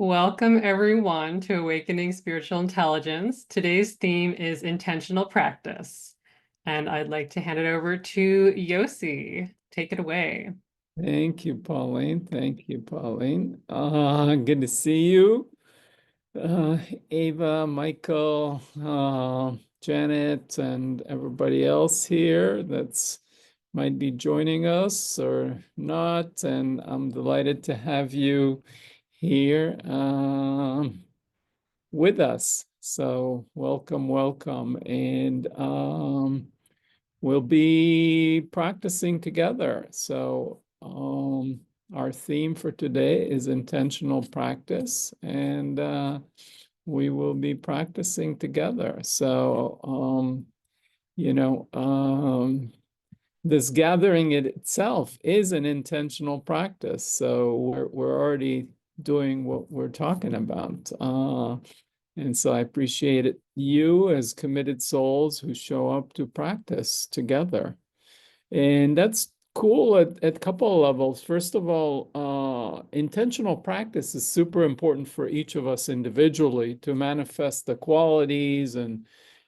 Welcome, everyone, to Awakening Spiritual Intelligence. Today's theme is intentional practice. And I'd like to hand it over to Yosi. Take it away. Thank you, Pauline. Thank you, Pauline. Good to see you. Uh, Ava, Michael, Janet, and everybody else here that's might be joining us or not. And I'm delighted to have you here with us. So welcome, welcome. And we'll be practicing together. So our theme for today is intentional practice, and we will be practicing together. So this gathering in itself is an intentional practice. So we're already doing what we're talking about. And so I appreciate it, you as committed souls who show up to practice together. And that's cool at a couple of levels. First of all, intentional practice is super important for each of us individually to manifest the qualities and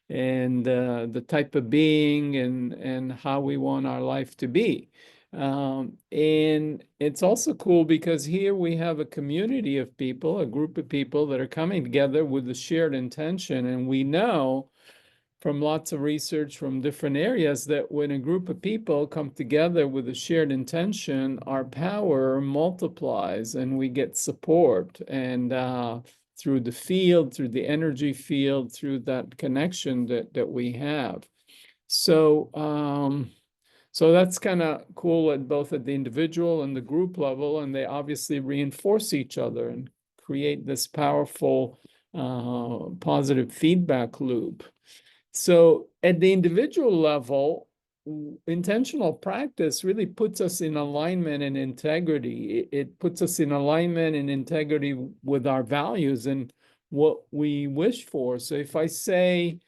the type of being and how we want our life to be. And it's also cool because here we have a community of people, a group of people that are coming together with a shared intention. And we know from lots of research from different areas that when a group of people come together with a shared intention, our power multiplies and we get support. And through the field, through the energy field, through that connection that we have. So, so that's kind of cool at both at the individual and the group level, and they obviously reinforce each other and create this powerful positive feedback loop. So at the individual level, intentional practice really puts us in alignment and integrity. It puts us in alignment and integrity with our values and what we wish for. So if I say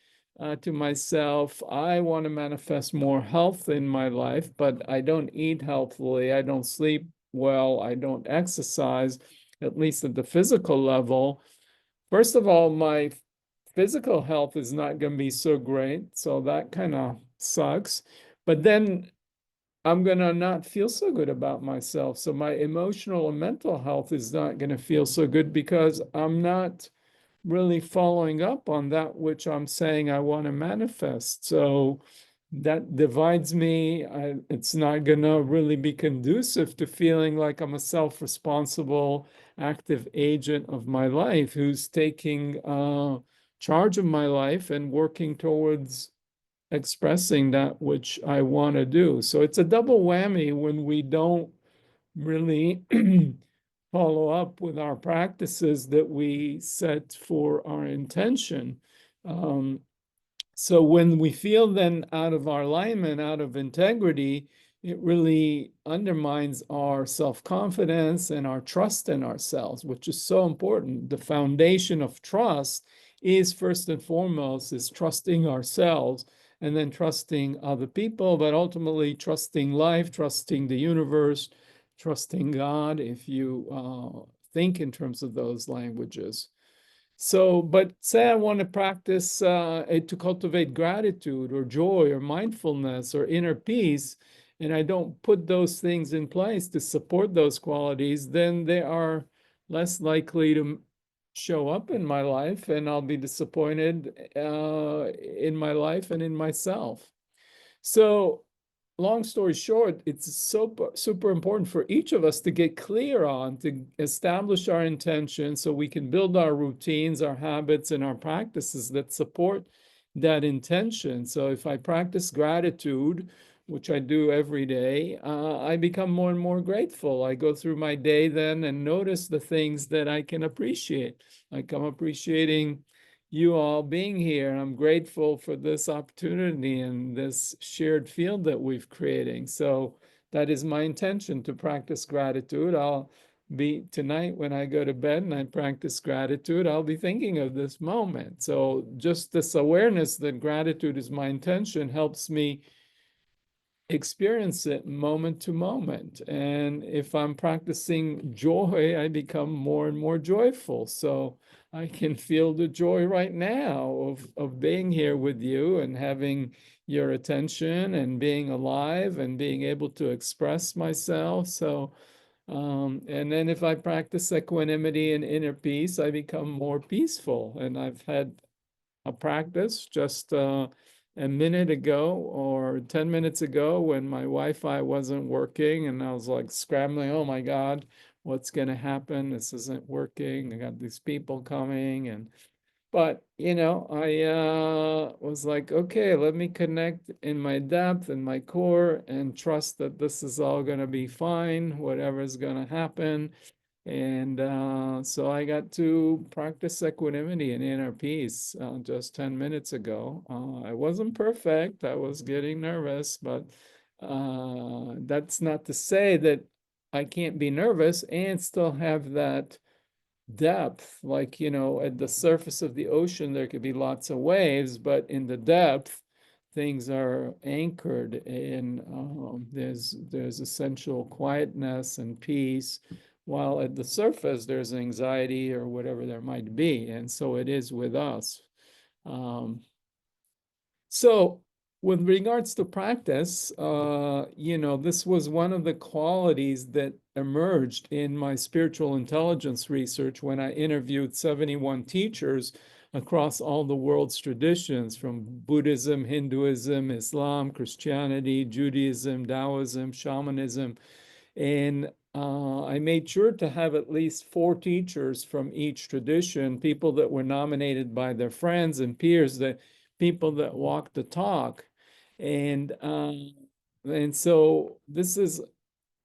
to myself, I want to manifest more health in my life, but I don't eat healthily, I don't sleep well, I don't exercise, at least at the physical level. First of all, my physical health is not going to be so great. So that kind of sucks. But then I'm going to not feel so good about myself. So my emotional and mental health is not going to feel so good because I'm not really following up on that which I'm saying I want to manifest. So that divides me. It's not going to really be conducive to feeling like I'm a self-responsible, active agent of my life who's taking charge of my life and working towards expressing that which I want to do. So it's a double whammy when we don't really follow up with our practices that we set for our intention. Um, so when we feel then out of our alignment, out of integrity, it really undermines our self-confidence and our trust in ourselves, which is so important. The foundation of trust is first and foremost is trusting ourselves and then trusting other people, but ultimately trusting life, trusting the universe, trusting God, if you think in terms of those languages. So, but say I want to practice to cultivate gratitude or joy or mindfulness or inner peace, and I don't put those things in place to support those qualities, then they are less likely to show up in my life, and I'll be disappointed in my life and in myself. So long story short, it's super important for each of us to get clear on, to establish our intention so we can build our routines, our habits, and our practices that support that intention. So if I practice gratitude, which I do every day, I become more and more grateful. I go through my day then and notice the things that I can appreciate. Like I'm appreciating you all being here. I'm grateful for this opportunity and this shared field that we've creating. So that is my intention to practice gratitude. I'll be tonight when I go to bed and I practice gratitude, I'll be thinking of this moment. So just this awareness that gratitude is my intention helps me experience it moment to moment. And if I'm practicing joy, I become more and more joyful. So I can feel the joy right now of being here with you and having your attention and being alive and being able to express myself. So, and then if I practice equanimity and inner peace, I become more peaceful. And I've had a practice just a minute ago or 10 minutes ago when my Wi-Fi wasn't working and I was like scrambling, oh my God, what's going to happen? This isn't working. I got these people coming and but I was like, okay, let me connect in my depth and my core and trust that this is all going to be fine, whatever's going to happen. And so I got to practice equanimity and inner peace just 10 minutes ago. I wasn't perfect. I was getting nervous, but that's not to say that I can't be nervous and still have that depth. Like, at the surface of the ocean, there could be lots of waves, but in the depth, things are anchored and there's essential quietness and peace, while at the surface there's anxiety or whatever there might be. And so it is with us. So, with regards to practice, this was one of the qualities that emerged in my spiritual intelligence research when I interviewed 71 teachers across all the world's traditions, from Buddhism, Hinduism, Islam, Christianity, Judaism, Taoism, shamanism. And I made sure to have at least 4 teachers from each tradition, people that were nominated by their friends and peers, that people that walk the talk. And so this is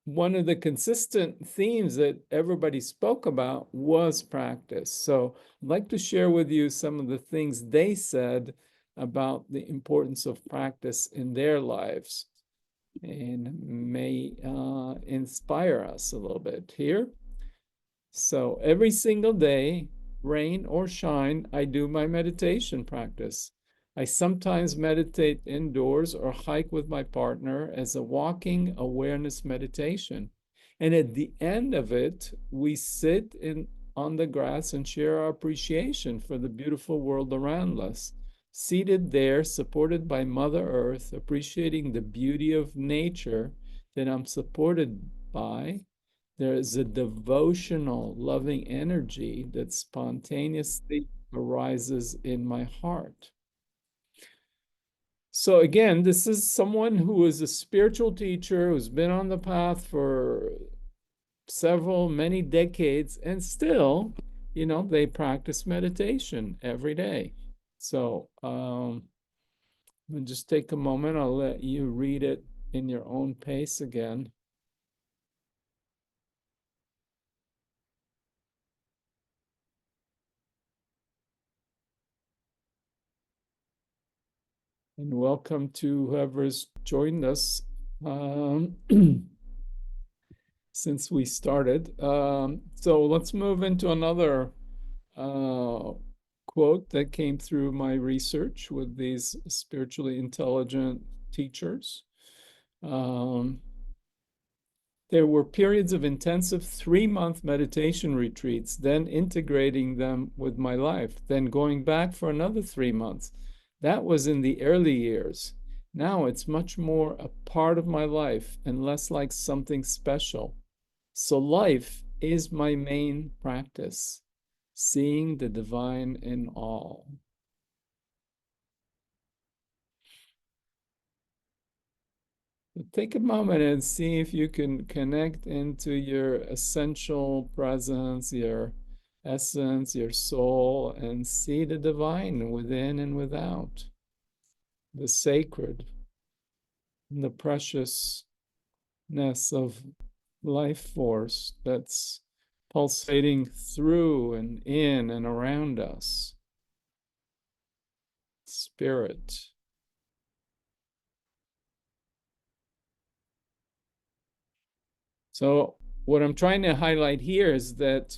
one of the consistent themes that everybody spoke about was practice. So I'd like to share with you some of the things they said about the importance of practice in their lives and may inspire us a little bit here. So every single day, rain or shine, I do my meditation practice. I sometimes meditate indoors or hike with my partner as a walking awareness meditation. And at the end of it, we sit on the grass and share our appreciation for the beautiful world around us. Seated there, supported by Mother Earth, appreciating the beauty of nature that I'm supported by, there is a devotional, loving energy that spontaneously arises in my heart. So, again, this is someone who is a spiritual teacher who's been on the path for many decades, and still, they practice meditation every day. So, just take a moment. I'll let you read it in your own pace again. And welcome to whoever's joined us since we started. So let's move into another quote that came through my research with these spiritually intelligent teachers. There were periods of intensive 3-month meditation retreats, then integrating them with my life, then going back for another 3 months. That was in the early years. Now it's much more a part of my life and less like something special. So life is my main practice, seeing the divine in all. Take a moment and see if you can connect into your essential presence, your essence, your soul, and see the divine within and without, the sacred, and the preciousness of life force that's pulsating through and in and around us. Spirit. So what I'm trying to highlight here is that,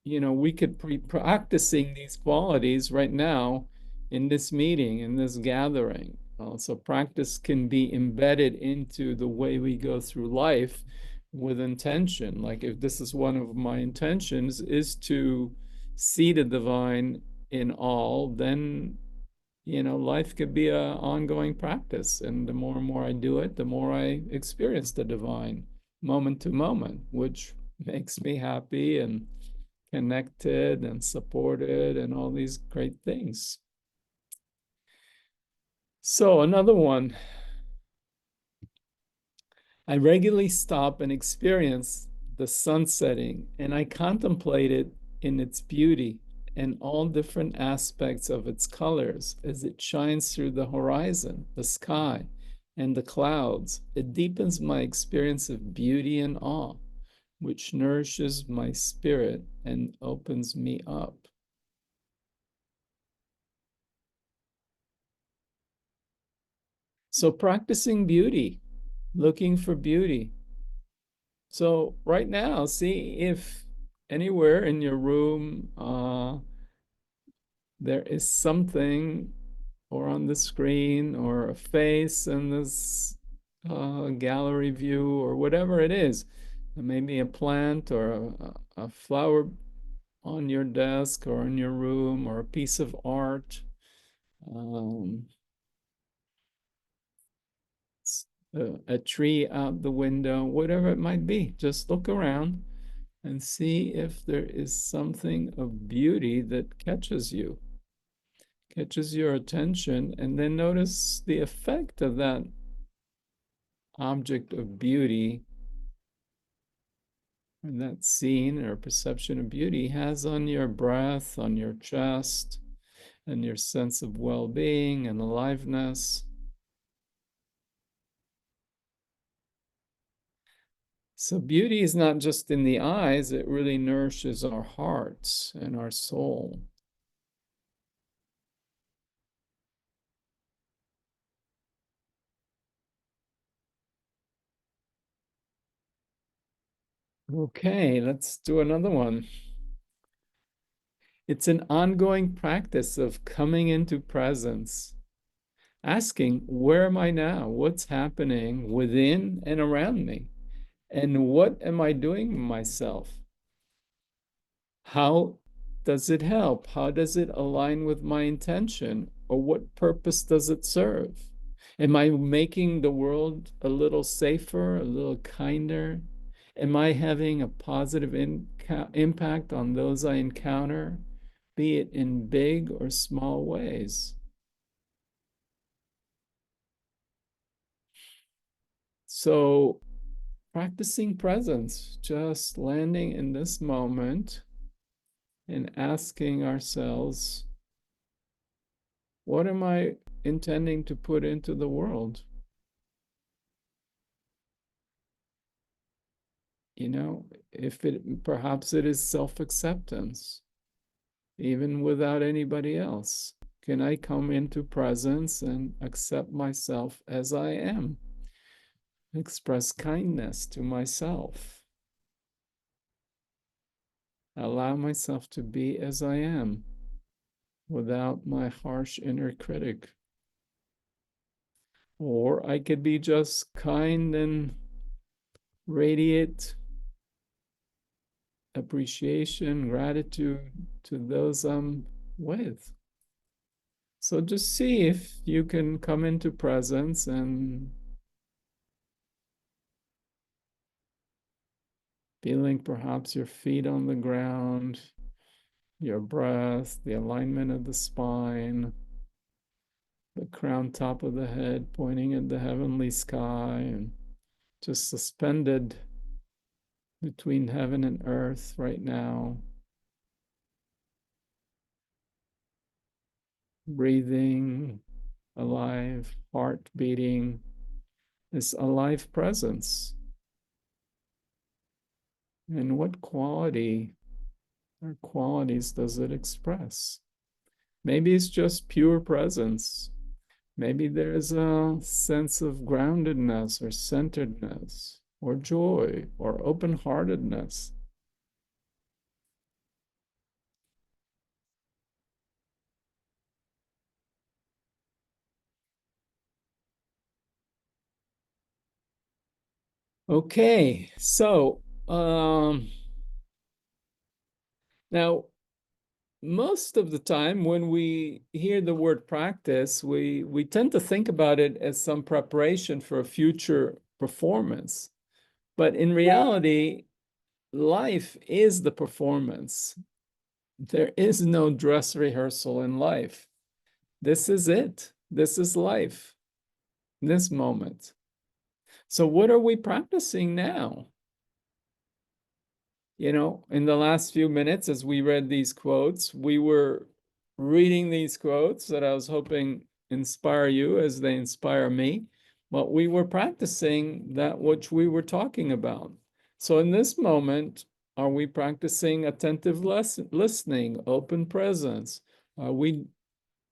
we could be practicing these qualities right now in this meeting, in this gathering. So practice can be embedded into the way we go through life with intention. Like if this is one of my intentions is to see the divine in all, then life could be an ongoing practice. And the more and more I do it, the more I experience the divine moment to moment, which makes me happy and connected and supported and all these great things. So another one, I regularly stop and experience the sun setting, and I contemplate it in its beauty and all different aspects of its colors as it shines through the horizon, the sky, and the clouds. It deepens my experience of beauty and awe, which nourishes my spirit and opens me up. So, practicing beauty, looking for beauty. So right now, see if anywhere in your room there is something or on the screen or a face in this gallery view or whatever it is. Maybe a plant or a flower on your desk or in your room or a piece of art, um, a tree out the window, whatever it might be. Just look around and see if there is something of beauty that catches your attention, and then notice the effect of that object of beauty and that scene or perception of beauty has on your breath, on your chest, and your sense of well being and aliveness. So, beauty is not just in the eyes, it really nourishes our hearts and our soul. Okay, let's do another one. It's an ongoing practice of coming into presence, asking, where am I now? What's happening within and around me? And what am I doing myself? How does it help? How does it align with my intention? Or what purpose does it serve? Am I making the world a little safer, a little kinder? Am I having a positive impact on those I encounter, be it in big or small ways? So, practicing presence, just landing in this moment and asking ourselves, what am I intending to put into the world? If it perhaps it is self-acceptance, even without anybody else. Can I come into presence and accept myself as I am? Express kindness to myself. Allow myself to be as I am without my harsh inner critic. Or I could be just kind and radiate appreciation, gratitude to those I'm with. So just see if you can come into presence and feeling perhaps your feet on the ground, your breath, the alignment of the spine, the crown top of the head pointing at the heavenly sky, and just suspended between heaven and earth right now. Breathing, alive, heart beating, this alive presence. And what quality or qualities does it express? Maybe it's just pure presence. Maybe there's a sense of groundedness or centeredness or joy or open heartedness. Okay, so now most of the time when we hear the word practice, we tend to think about it as some preparation for a future performance. But in reality, life is the performance. There is no dress rehearsal in life. This is it. This is life, this moment. So, what are we practicing now? In the last few minutes, as we read these quotes, we were reading these quotes that I was hoping inspire you as they inspire me, but we were practicing that which we were talking about. So, in this moment, are we practicing attentive listening, open presence? Are we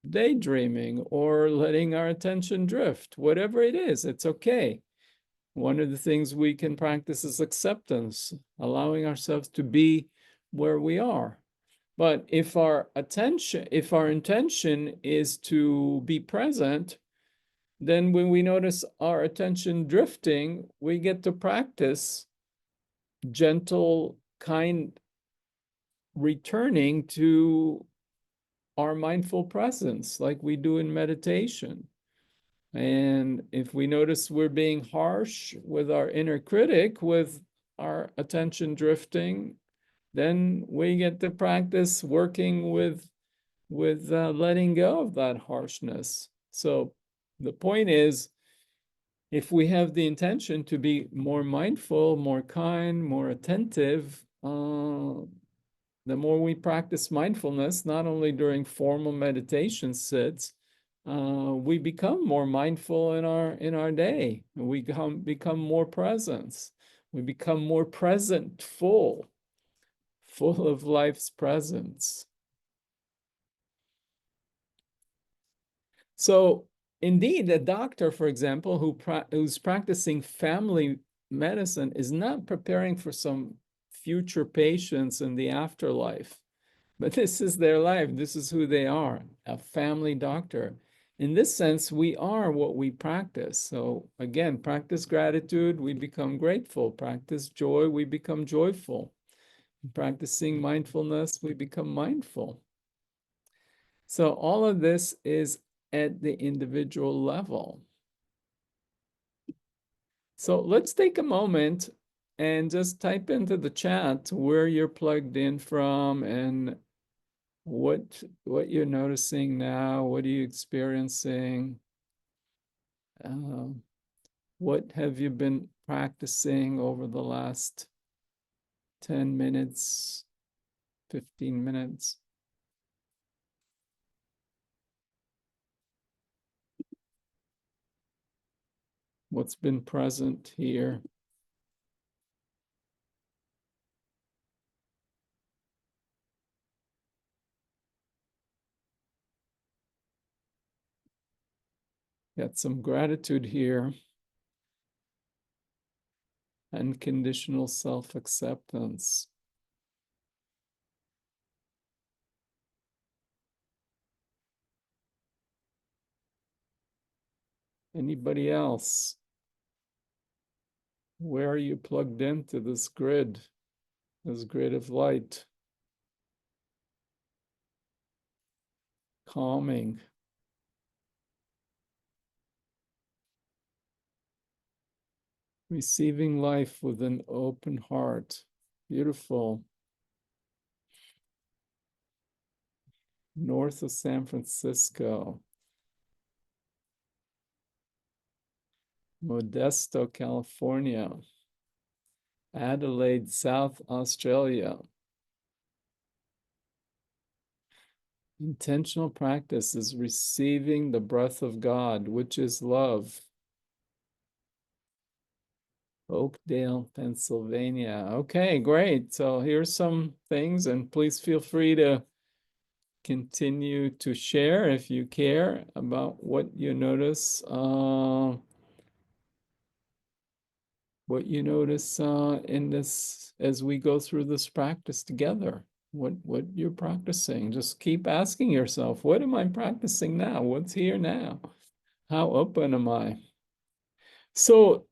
daydreaming or letting our attention drift? Whatever it is, it's okay. One of the things we can practice is acceptance, allowing ourselves to be where we are. But if our intention is to be present, then when we notice our attention drifting, we get to practice gentle, kind returning to our mindful presence, like we do in meditation. And if we notice we're being harsh with our inner critic, with our attention drifting, then we get to practice working with letting go of that harshness. So the point is, if we have the intention to be more mindful, more kind, more attentive, the more we practice mindfulness, not only during formal meditation sits, we become more mindful in our day. We become more presence. We become more present, full of life's presence. So, indeed, a doctor, for example, who's practicing family medicine is not preparing for some future patients in the afterlife. But this is their life. This is who they are, a family doctor. In this sense, we are what we practice. So again, practice gratitude, we become grateful. Practice joy, we become joyful. Practicing mindfulness, we become mindful. So all of this is at the individual level. So let's take a moment and just type into the chat where you're plugged in from and what you're noticing now, what are you experiencing? Um, what have you been practicing over the last 10 minutes, 15 minutes? What's been present here? Got some gratitude here. Unconditional self-acceptance. Anybody else? Where are you plugged into this grid of light? Calming. Receiving life with an open heart. Beautiful. North of San Francisco. Modesto, California. Adelaide, South Australia. Intentional practice is receiving the breath of God, which is love. Oakdale, Pennsylvania. Okay, great. So here's some things, and please feel free to continue to share if you care about what you notice in this as we go through this practice together. What you're practicing. Just keep asking yourself, what am I practicing now? What's here now? How open am I? So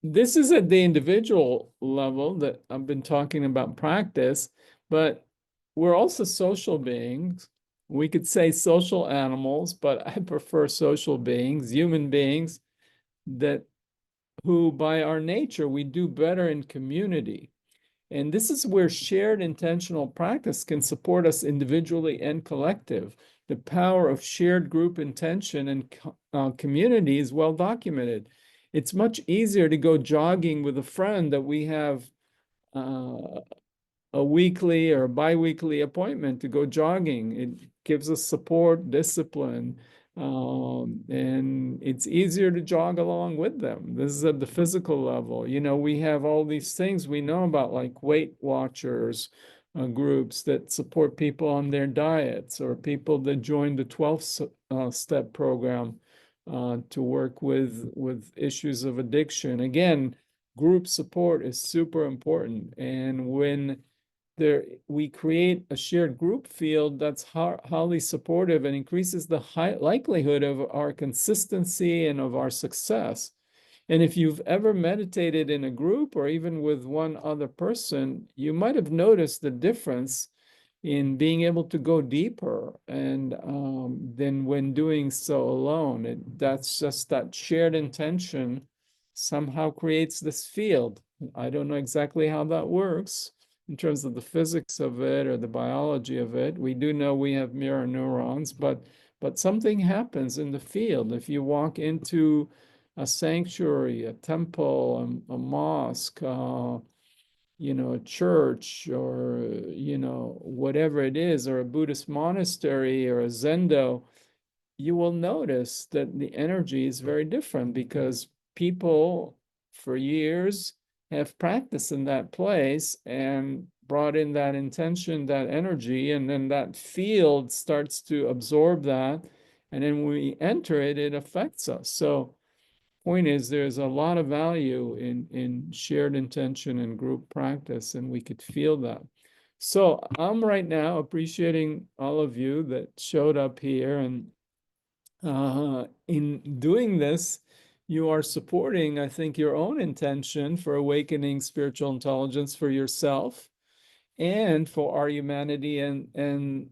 this is at the individual level that I've been talking about practice, but we're also social beings. We could say social animals, but I prefer social beings, human beings that who by our nature we do better in community. And this is where shared intentional practice can support us individually and collective. The power of shared group intention and community is well documented. It's much easier to go jogging with a friend that we have uh, a weekly or bi-weekly appointment to go jogging. It gives us support, discipline, and it's easier to jog along with them. This is at the physical level. You know, we have all these things we know about, like Weight Watchers groups that support people on their diets, or people that join the 12 step program to work with issues of addiction. Again, group support is super important. And when there we create a shared group field that's highly supportive and increases the high likelihood of our consistency and of our success. And if you've ever meditated in a group or even with one other person, you might have noticed the difference in being able to go deeper and than when doing so alone. That's just that shared intention somehow creates this field. I don't know exactly how that works in terms of the physics of it or the biology of it. We do know we have mirror neurons, but something happens in the field. If you walk into a sanctuary, a temple, a mosque, you know, a church, or, you know, whatever it is, or a Buddhist monastery or a Zendo, you will notice that the energy is very different because people for years have practiced in that place and brought in that intention, that energy, and then that field starts to absorb that. And then when we enter it, it affects us. So point is there's a lot of value in shared intention and group practice, and we could feel that. So I'm right now appreciating all of you that showed up here, and in doing this, you are supporting, I think, your own intention for awakening spiritual intelligence for yourself and for our humanity, and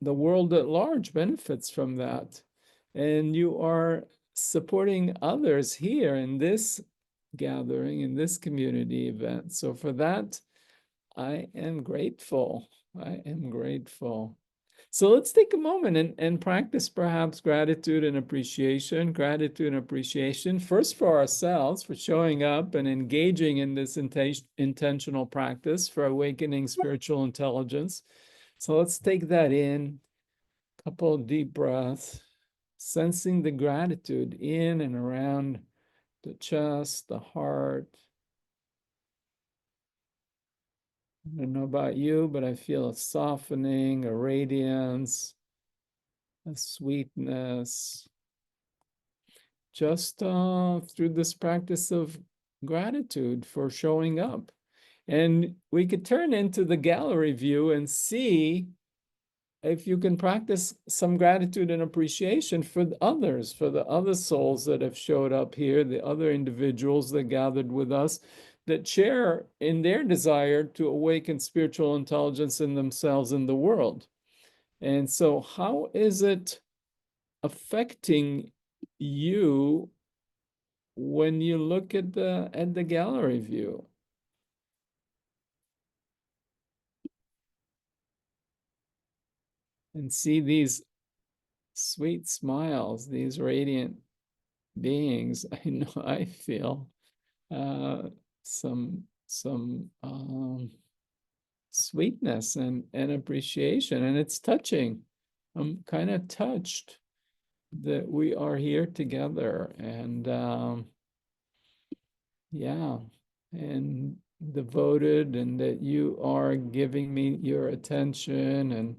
the world at large benefits from that. And you are supporting others here in this gathering, in this community event. So for that, I am grateful. I am grateful. So let's take a moment and practice perhaps gratitude and appreciation. Gratitude and appreciation, first for ourselves, for showing up and engaging in this intentional practice for awakening spiritual intelligence. So let's take that in, a couple of deep breaths, sensing the gratitude in and around the chest, the heart. I don't know about you, but I feel a softening, a radiance, a sweetness, just through this practice of gratitude for showing up. And we could turn into the gallery view and see if you can practice some gratitude and appreciation for the others, for the other souls that have showed up here, the other individuals that gathered with us, that share in their desire to awaken spiritual intelligence in themselves and the world. And so, how is it affecting you when you look at the gallery view and see these sweet smiles, these radiant beings? I know I feel uh, some sweetness and appreciation, and it's touching. I'm kind of touched that we are here together, and yeah, and devoted, and that you are giving me your attention and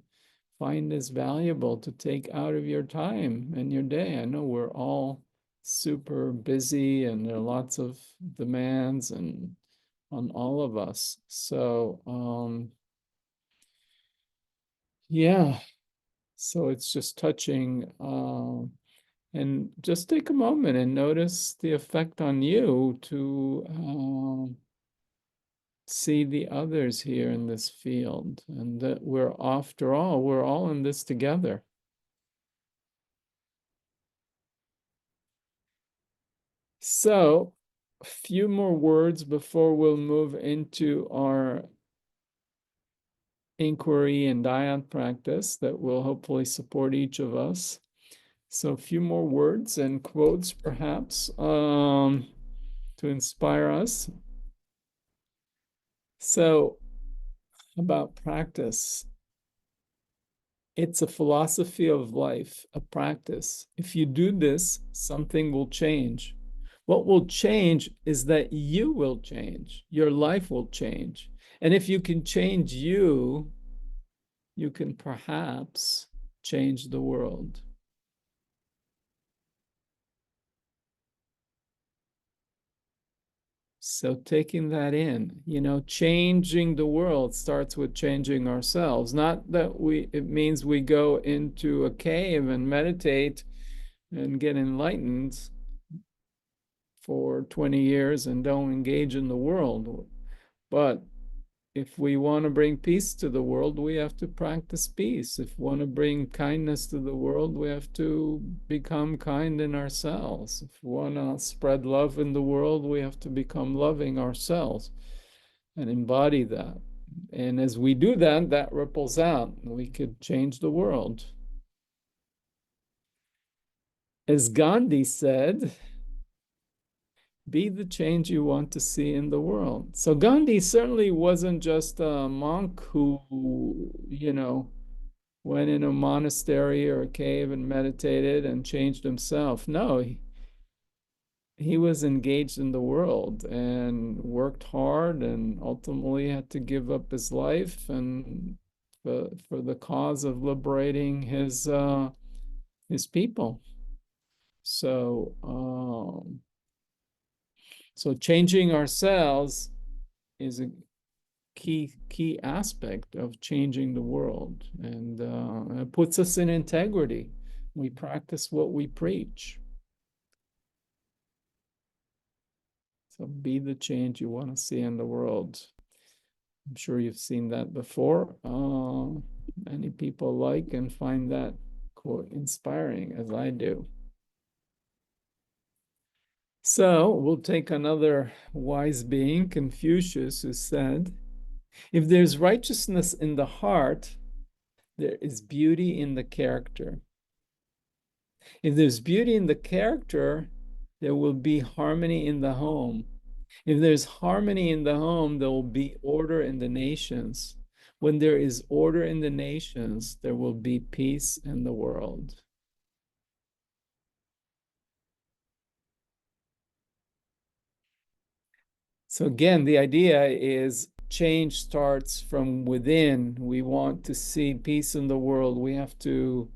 find this valuable to take out of your time and your day. I know we're all super busy and there are lots of demands and on all of us. So yeah, so it's just touching. And just take a moment and notice the effect on you to see the others here in this field, and that we're, after all, we're all in this together. So, a few more words before we'll move into our inquiry and dyad practice that will hopefully support each of us. So, a few more words and quotes, perhaps, to inspire us. So, about practice, it's a philosophy of life, a practice. If you do this, something will change. What will change is that you will change, your life will change. And if you can change you, you can perhaps change the world. So taking that in, changing the world starts with changing ourselves. Not that it means we go into a cave and meditate and get enlightened for 20 years and don't engage in the world. But if we want to bring peace to the world, we have to practice peace. If we want to bring kindness to the world, we have to become kind in ourselves. If we want to spread love in the world, we have to become loving ourselves and embody that. And as we do that, that ripples out. We could change the world. As Gandhi said, be the change you want to see in the world. So Gandhi certainly wasn't just a monk who, went in a monastery or a cave and meditated and changed himself. No, he was engaged in the world and worked hard and ultimately had to give up his life and for the cause of liberating his people. So so changing ourselves is a key aspect of changing the world, and it puts us in integrity. We practice what we preach. So be the change you want to see in the world. I'm sure you've seen that before. Many people like and find that quote inspiring, as I do. So we'll take another wise being, Confucius, who said, if there's righteousness in the heart, there is beauty in the character. If there's beauty in the character, there will be harmony in the home. If there's harmony in the home, there will be order in the nations. When there is order in the nations, there will be peace in the world. So again, the idea is change starts from within. We want to see peace in the world. We have to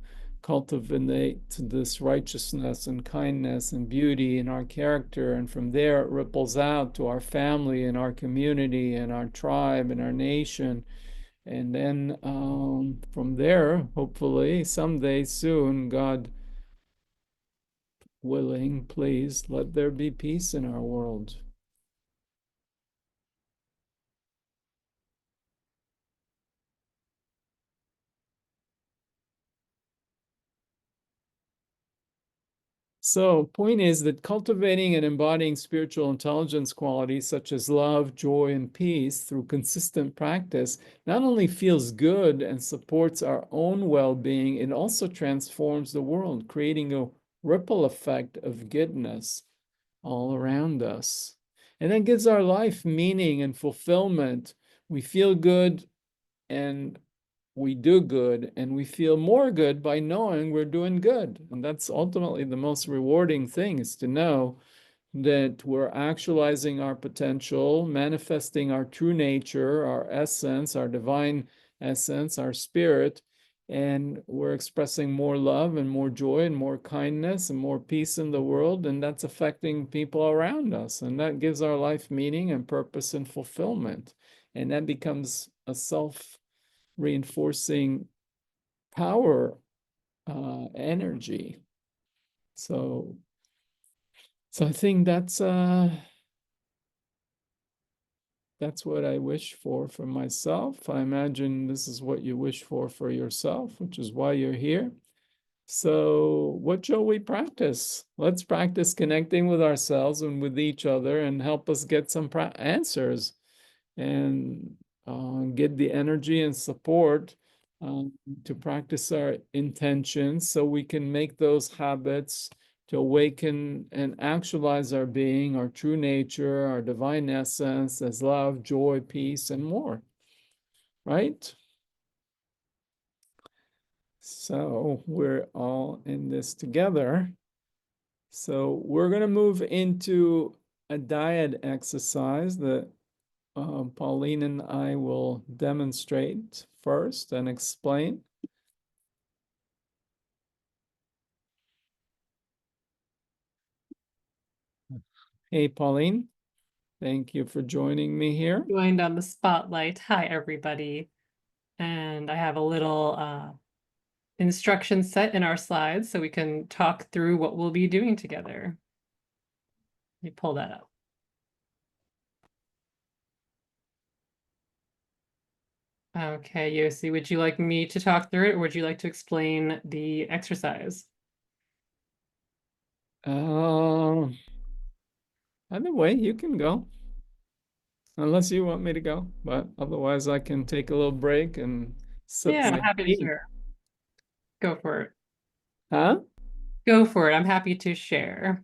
cultivate this righteousness and kindness and beauty in our character. And from there, it ripples out to our family and our community and our tribe and our nation. And then from there, hopefully, someday soon, God willing, please let there be peace in our world. So, point is that cultivating and embodying spiritual intelligence qualities such as love, joy, and peace through consistent practice not only feels good and supports our own well-being, it also transforms the world, creating a ripple effect of goodness all around us. And that gives our life meaning and fulfillment. We feel good and we do good, and we feel more good by knowing we're doing good. And that's ultimately the most rewarding thing, is to know that we're actualizing our potential, manifesting our true nature, our essence, our divine essence, our spirit, and we're expressing more love and more joy and more kindness and more peace in the world, and that's affecting people around us. And that gives our life meaning and purpose and fulfillment. And that becomes a self-reinforcing power energy. So, so I think that's what I wish for myself. I imagine this is what you wish for yourself, which is why you're here. So, what shall we practice? Let's practice connecting with ourselves and with each other and help us get some answers and get the energy and support um, to practice our intentions so we can make those habits to awaken and actualize our being, our true nature, our divine essence as love, joy, peace, and more, right? So we're all in this together. So we're going to move into a diet exercise that Pauline and I will demonstrate first and explain. Hey, Pauline, thank you for joining me here. Joined on the spotlight. Hi, everybody. And I have a little instruction set in our slides so we can talk through what we'll be doing together. Let me pull that up. Okay, Yosi, would you like me to talk through it or would you like to explain the exercise? Either way, you can go, unless you want me to go, but otherwise I can take a little break and sip Yeah, I'm my happy to tea. share. Go for it. Huh? Go for it. I'm happy to share.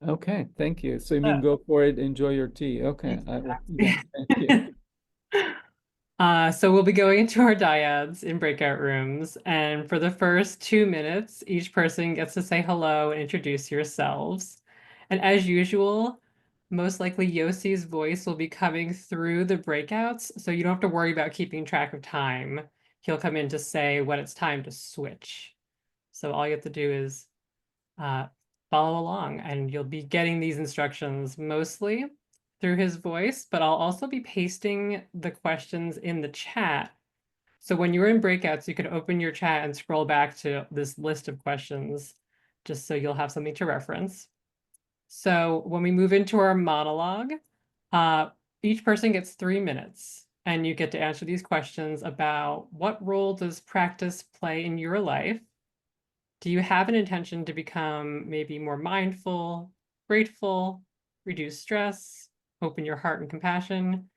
Okay, thank you. So you Oh, mean go for it, enjoy your tea. Okay, I will. Yeah, exactly. thank you. So we'll be going into our dyads in breakout rooms, and for the first 2 minutes, each person gets to say hello and introduce yourselves. And as usual, most likely Yosi's voice will be coming through the breakouts, so you don't have to worry about keeping track of time. He'll come in to say when it's time to switch. So all you have to do is uh, follow along, and you'll be getting these instructions mostly through his voice, but I'll also be pasting the questions in the chat. So when you're in breakouts, you can open your chat and scroll back to this list of questions, just so you'll have something to reference. So when we move into our monologue, uh, each person gets 3 minutes, and you get to answer these questions about what role does practice play in your life? Do you have an intention to become maybe more mindful, grateful, reduce stress, open your heart and compassion,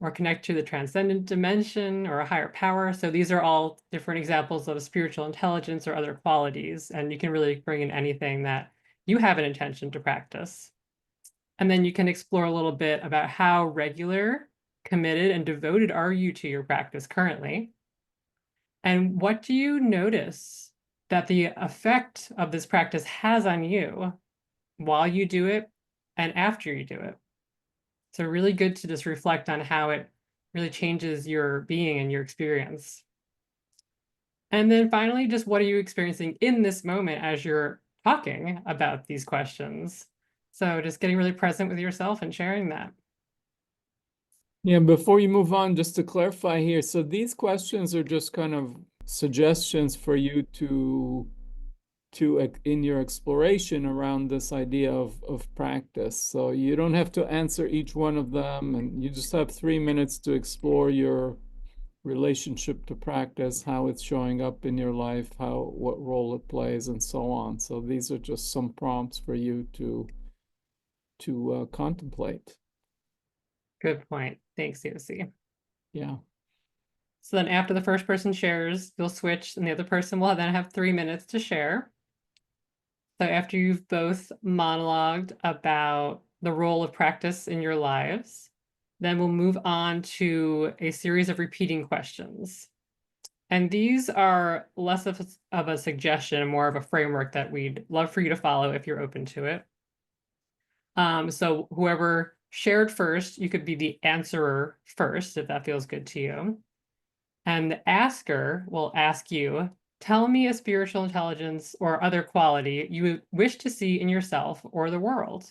or connect to the transcendent dimension or a higher power? So these are all different examples of spiritual intelligence or other qualities, and you can really bring in anything that you have an intention to practice. And then you can explore a little bit about how regular, committed, and devoted are you to your practice currently? And what do you notice that the effect of this practice has on you while you do it and after you do it? So really good to just reflect on how it really changes your being and your experience. And then finally, just what are you experiencing in this moment as you're talking about these questions? So just getting really present with yourself and sharing that. Yeah, before you move on, just to clarify here, so these questions are just kind of suggestions for you to in your exploration around this idea of practice. So you don't have to answer each one of them, and you just have 3 minutes to explore your relationship to practice, how it's showing up in your life, how what role it plays, and so on. So these are just some prompts for you to contemplate. Good point. Thanks, Yosi. Yeah. So then after the first person shares, you'll switch and the other person will then have 3 minutes to share. So after you've both monologued about the role of practice in your lives, then we'll move on to a series of repeating questions. And these are less of a suggestion and more of a framework that we'd love for you to follow if you're open to it. So whoever shared first, you could be the answerer first, if that feels good to you. And the asker will ask you, tell me a spiritual intelligence or other quality you wish to see in yourself or the world.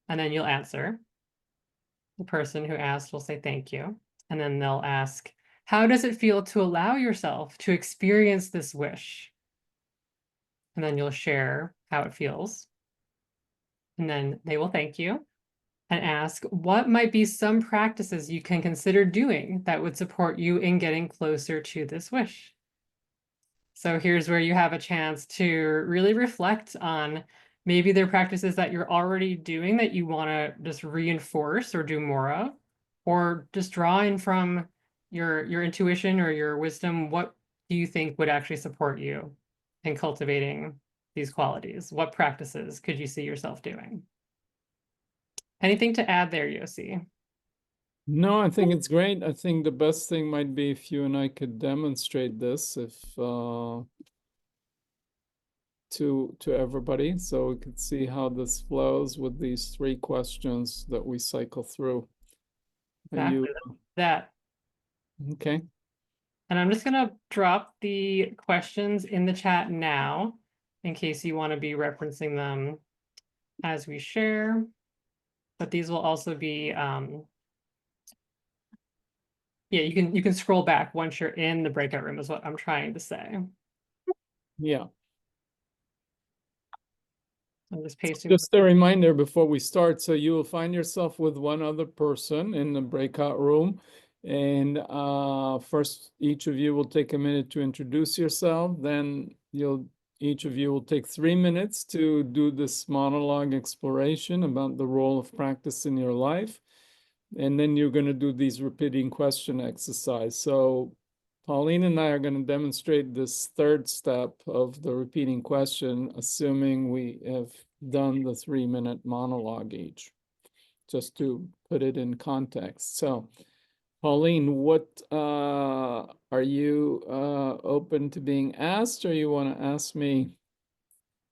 And then you'll answer. The person who asked will say thank you. And then they'll ask, how does it feel to allow yourself to experience this wish? and then you'll share how it feels. And then they will thank you and ask what might be some practices you can consider doing that would support you in getting closer to this wish. So here's where you have a chance to really reflect on maybe there are practices that you're already doing that you want to just reinforce or do more of, or just draw in from your intuition or your wisdom. What do you think would actually support you in cultivating these qualities? What practices could you see yourself doing? Anything to add there, Yosi? No, I think it's great. I think the best thing might be if you and I could demonstrate this if to everybody so we could see how this flows with these three questions that we cycle through. Are you Exactly that. okay? And I'm just going to drop the questions in the chat now in case you want to be referencing them as we share. But these will also be, yeah, you can scroll back once you're in the breakout room is what I'm trying to say. Yeah. I'm just pasting. Just a reminder before we start, so you will find yourself with one other person in the breakout room. And first, each of you will take a minute to introduce yourself. Then each of you will take 3 minutes to do this monologue exploration about the role of practice in your life. And then you're going to do these repeating question exercise. So Pauline and I are going to demonstrate this third step of the repeating question, assuming we have done the 3 minute monologue each, just to put it in context. So, Pauline, what are you open to being asked, or you want to ask me?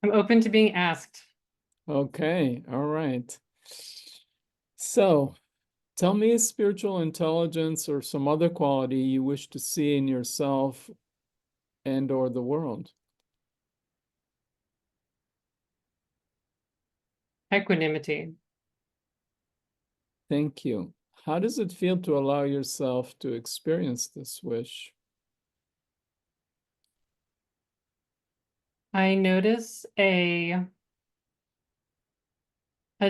I'm open to being asked. Okay, all right. So, tell me a spiritual intelligence or some other quality you wish to see in yourself and or the world. Equanimity. Thank you. How does it feel to allow yourself to experience this wish? I notice a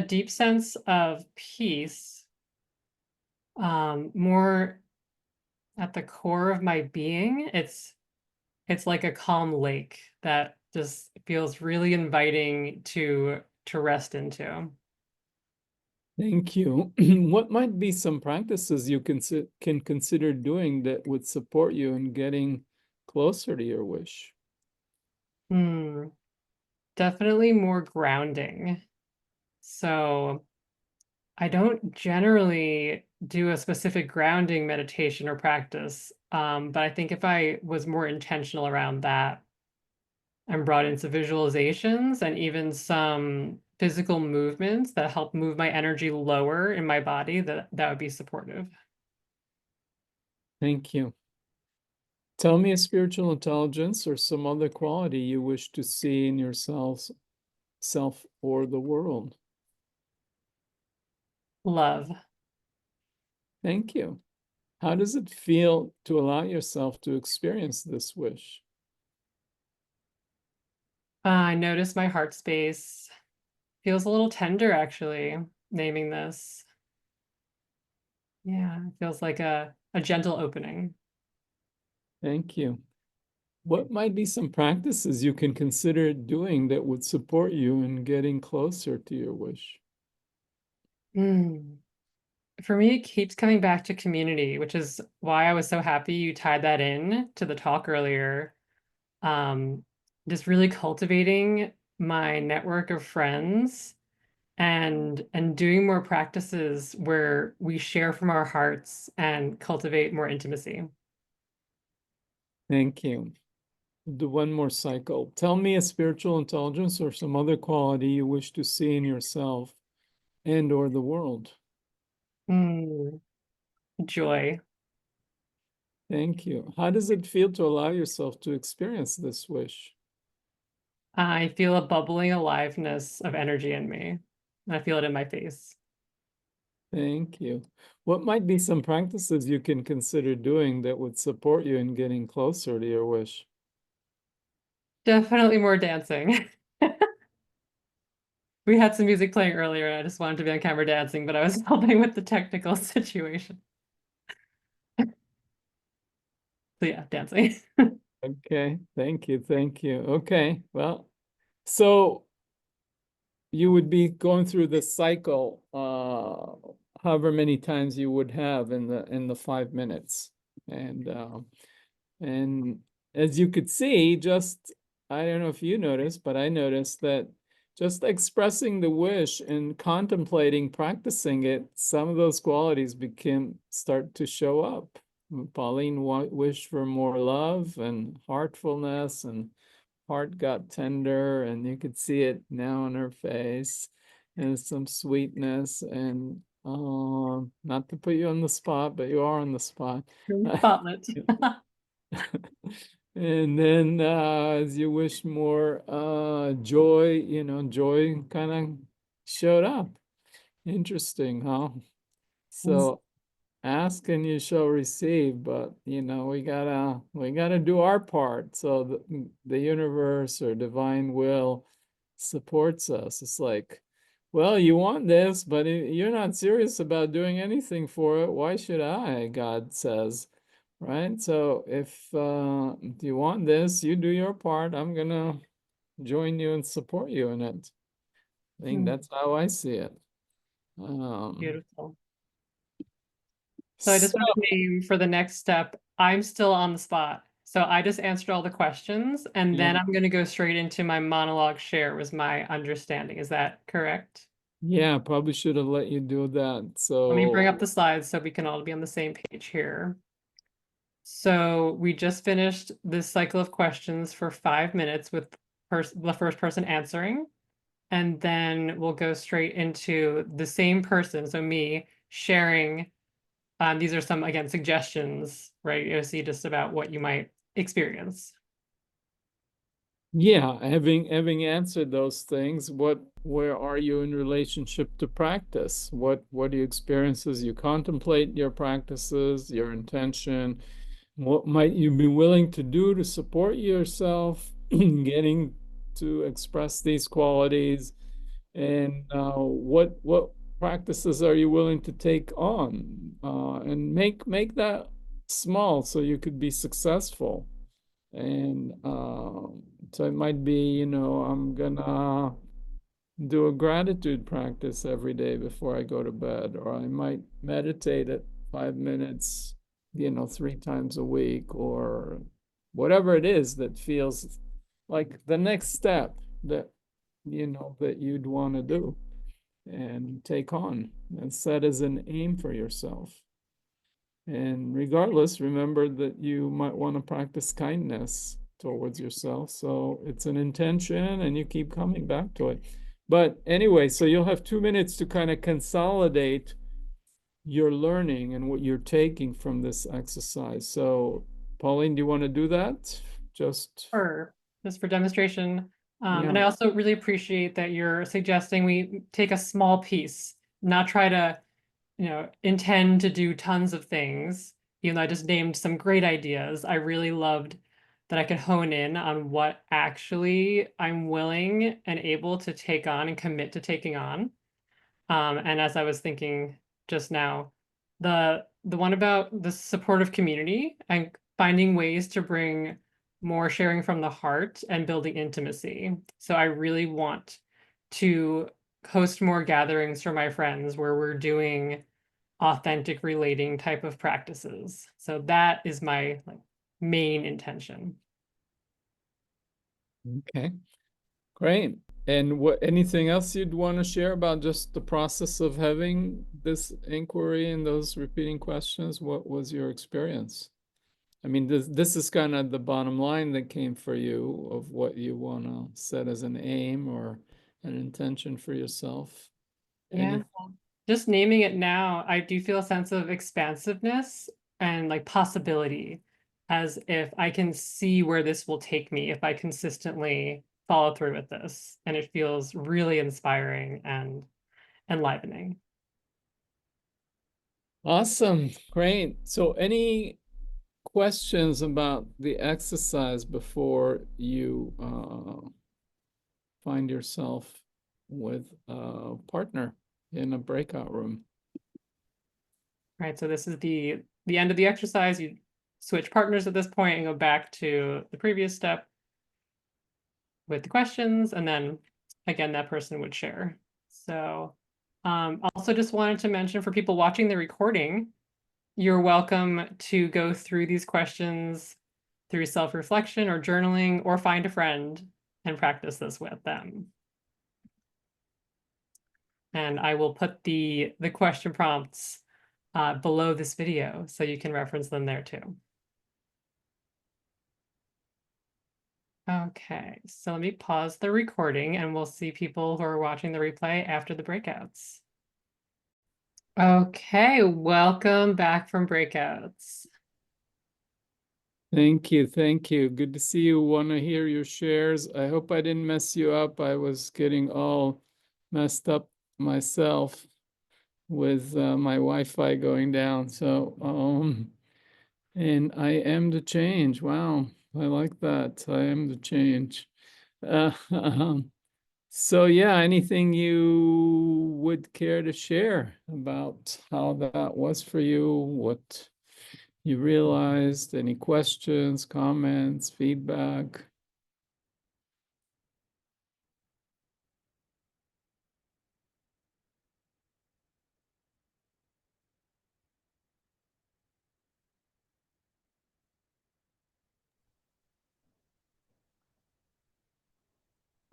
deep sense of peace, more at the core of my being. It's like a calm lake that just feels really inviting to rest into. Thank you. What might be some practices you can consider doing that would support you in getting closer to your wish? Hmm, definitely more grounding. So I don't generally do a specific grounding meditation or practice, but I think if I was more intentional around that and brought in some visualizations and even some physical movements that help move my energy lower in my body, that would be supportive. Thank you. Tell me a spiritual intelligence or some other quality you wish to see in yourself, self or the world. Love. Thank you. How does it feel to allow yourself to experience this wish? I notice my heart space feels a little tender actually, naming this. Yeah, it feels like a gentle opening. Thank you. What might be some practices you can consider doing that would support you in getting closer to your wish? Mm. For me, it keeps coming back to community, which is why I was so happy you tied that in to the talk earlier. Um, just really cultivating my network of friends and doing more practices where we share from our hearts and cultivate more intimacy. Thank you. Do one more cycle. Tell me a spiritual intelligence or some other quality you wish to see in yourself and or the world. Mm, joy. Thank you. How does it feel to allow yourself to experience this wish? I feel a bubbling aliveness of energy in me. I feel it in my face. Thank you. What might be some practices you can consider doing that would support you in getting closer to your wish? Definitely more dancing. We had some music playing earlier, and I just wanted to be on camera dancing, but I was helping with the technical situation. So yeah, dancing. Okay, thank you, thank you. Okay, well, so you would be going through the cycle, however many times you would have in the 5 minutes, and and as you could see, just I don't know if you noticed, but I noticed that just expressing the wish and contemplating, practicing it, some of those qualities became start to show up. Pauline wished for more love and heartfulness, and heart got tender, and you could see it now on her face, and some sweetness. And not to put you on the spot, but you are on the spot. Spotlit. And then as you wish more joy, joy kind of showed up. Interesting, huh? So ask and you shall receive, but we gotta do our part. So the universe or divine will supports us. It's like, well, you want this, but you're not serious about doing anything for it. Why should I? God says, right? So if you want this, you do your part. I'm gonna join you and support you in it. I think Hmm, that's how I see it. Um, beautiful. So I so just want to name for the next step, I'm still on the spot. So I just answered all the questions and yeah. then I'm going to go straight into my monologue share was my understanding. Is that correct? Yeah, probably should have let you do that. Let me bring So, up the slides so we can all be on the same page here. So we just finished this cycle of questions for 5 minutes with the first person answering. And then we'll go straight into the same person, so me, sharing. These are some, again, suggestions, right, Yosi, just about what you might experience. yeah, having answered those things, where are you in relationship to practice? What do you experience as you contemplate your practices, your intention? What might you be willing to do to support yourself in getting to express these qualities? And what practices are you willing to take on? And make that small so you could be successful. And so it might be, I'm gonna do a gratitude practice every day before I go to bed, or I might meditate at 5 minutes, 3 times a week, or whatever it is that feels like the next step that you'd want to do and take on and set as an aim for yourself. And regardless, remember that you might want to practice kindness towards yourself. So it's an intention and you keep coming back to it. But anyway, so you'll have 2 minutes to kind of consolidate your learning and what you're taking from this exercise. So, Pauline, do you want to do that? Just, Or just for demonstration. And I yeah. also really appreciate that you're suggesting we take a small piece, not try to, intend to do tons of things, even though I just named some great ideas. I really loved that I could hone in on what actually I'm willing and able to take on and commit to taking on. And as I was thinking just now, the one about the supportive community and finding ways to bring more sharing from the heart and building intimacy. So I really want to host more gatherings for my friends where we're doing authentic relating type of practices. So that is my main intention. Okay, great. And anything else you'd want to share about just the process of having this inquiry and those repeating questions? What was your experience? I mean, this is kind of the bottom line that came for you of what you want to set as an aim or an intention for yourself. Yeah. Any, Just naming it now, I do feel a sense of expansiveness and possibility, as if I can see where this will take me if I consistently follow through with this. And it feels really inspiring and enlivening. awesome, great. So any questions about the exercise before you find yourself with a partner in a breakout room. Right, so this is the end of the exercise. You switch partners at this point and go back to the previous step with the questions, and then again, that person would share. So also just wanted to mention for people watching the recording, you're welcome to go through these questions through self-reflection or journaling, or find a friend and practice this with them. And I will put the question prompts below this video so you can reference them there too. Okay, so let me pause the recording and we'll see people who are watching the replay after the breakouts. Okay, welcome back from breakouts. Thank you. Thank you. Good to see you. Want to hear your shares. I hope I didn't mess you up. I was getting all messed up myself with my Wi-Fi going down. So, and I am the change. Wow. I like that. I am the change. So yeah, anything you would care to share about how that was for you, what you realized, any questions, comments, feedback?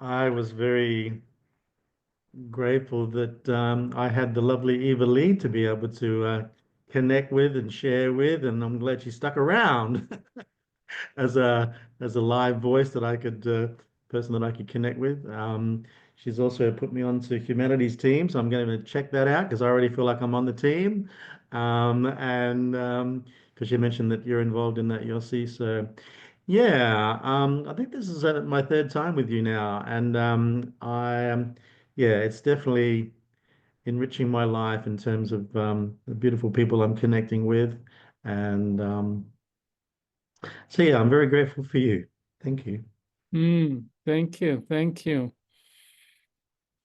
I was very grateful that I had the lovely Eva Lee to be able to connect with and share with, and I'm glad she stuck around as a live voice that I could person that I could connect with. She's also put me onto humanities team, so I'm going to check that out because I already feel like I'm on the team, and because you mentioned that you're involved in that, Yossi, so. Yeah, I think this is my third time with you now, and yeah, it's definitely enriching my life in terms of the beautiful people I'm connecting with, and so yeah, I'm very grateful for you. Thank you. Thank you. Thank you.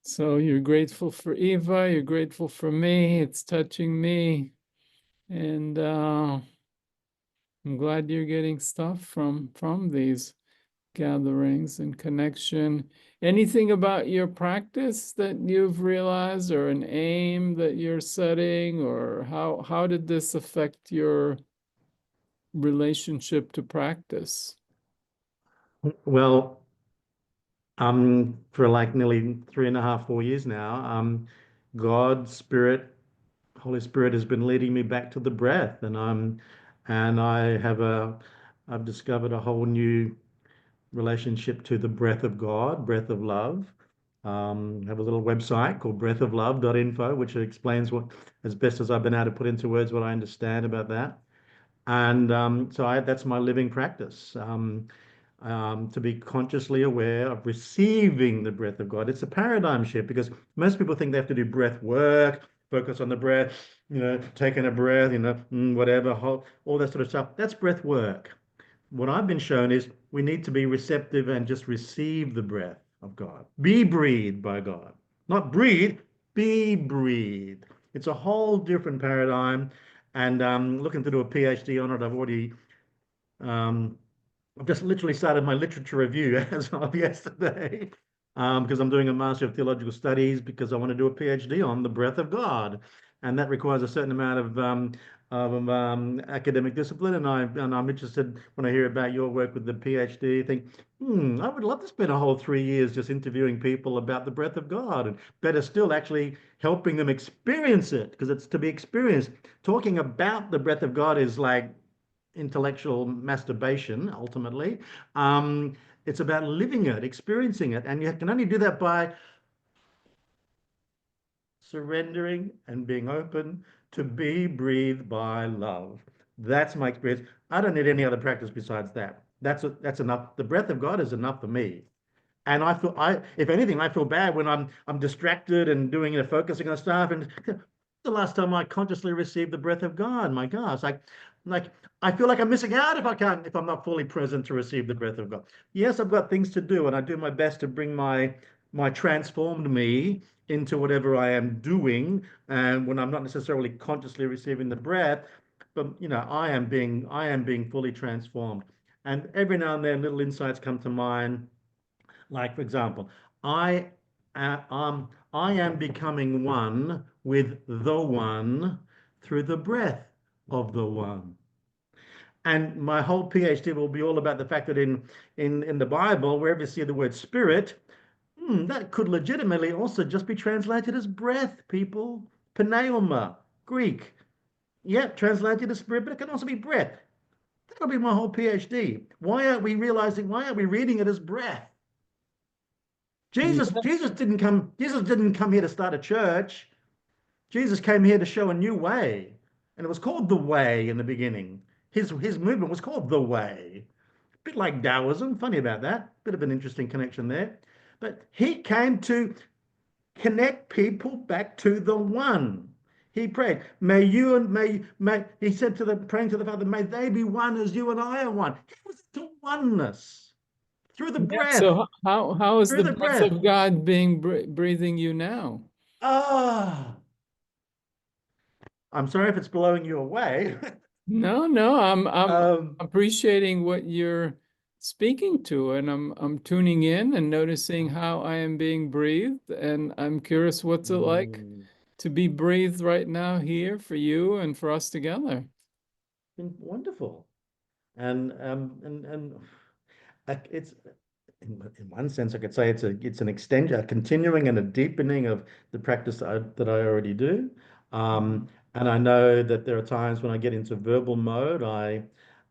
So you're grateful for Eva, you're grateful for me, it's touching me. And I'm glad you're getting stuff from these gatherings and connection. Anything about your practice that you've realized, or an aim that you're setting, or how did this affect your relationship to practice? Well, for like nearly 3.5, 4 years now, God, Spirit, Holy Spirit has been leading me back to the breath, and I've discovered a whole new relationship to the breath of God, breath of love. I have a little website called breathoflove.info, which explains what, as best as I've been able to put into words, what I understand about that. And that's my living practice, to be consciously aware of receiving the breath of God. It's a paradigm shift because most people think they have to do breath work, focus on the breath, taking a breath, whatever, all that sort of stuff. That's breath work. What I've been shown is we need to be receptive and just receive the breath of God. Be breathed by God. Not breathe, be breathed. It's a whole different paradigm. And looking to do a PhD on it, um, I've just literally started my literature review as of yesterday, because I'm doing a Master of Theological Studies because I want to do a PhD on the breath of God, and that requires a certain amount of academic discipline. And I'm interested when I hear about your work with the PhD. Think, I would love to spend a whole 3 years just interviewing people about the breath of God, and better still, actually helping them experience it because it's to be experienced. Talking about the breath of God is like intellectual masturbation ultimately. um it's about living it, experiencing it, and you can only do that by surrendering and being open to be breathed by love. That's my experience. I don't need any other practice besides that. That's enough. The breath of God is enough for me. And if anything, I feel bad when I'm distracted and doing focusing on stuff. And the last time I consciously received the breath of God, my gosh, like Like I feel like I'm missing out if I'm not fully present to receive the breath of God. Yes, I've got things to do, and I do my best to bring my transformed me into whatever I am doing, and when I'm not necessarily consciously receiving the breath, but I am being fully transformed. And every now and then, little insights come to mind. Like for example, I I am becoming one with the one through the breath of the one. And my whole PhD will be all about the fact that in the Bible, wherever you see the word spirit, that could legitimately also just be translated as breath, people. Pneuma, Greek. Yeah, translated as spirit, but it can also be breath. That'll be my whole PhD. Why aren't we reading it as breath? Yeah. Jesus didn't come here to start a church. Jesus came here to show a new way. And it was called the way in the beginning. His movement was called the way. A bit like Taoism, funny about that. Bit of an interesting connection there. But he came to connect people back to the one. He prayed, may you and may he said to the praying to the Father, may they be one as you and I are one. He was to oneness through the Yeah. breath, So how is through the the breath breath. of God being breathing you now? Ah, I'm sorry if it's blowing you away. No, no, I'm um, appreciating what you're speaking to, and I'm tuning in and noticing how I am being breathed, and I'm curious what's it like mm, to be breathed right now here for you and for us together. been wonderful, and it's in one sense I could say it's an extension, a continuing and a deepening of the practice that I already do. Mhm. And I know that there are times when I get into verbal mode,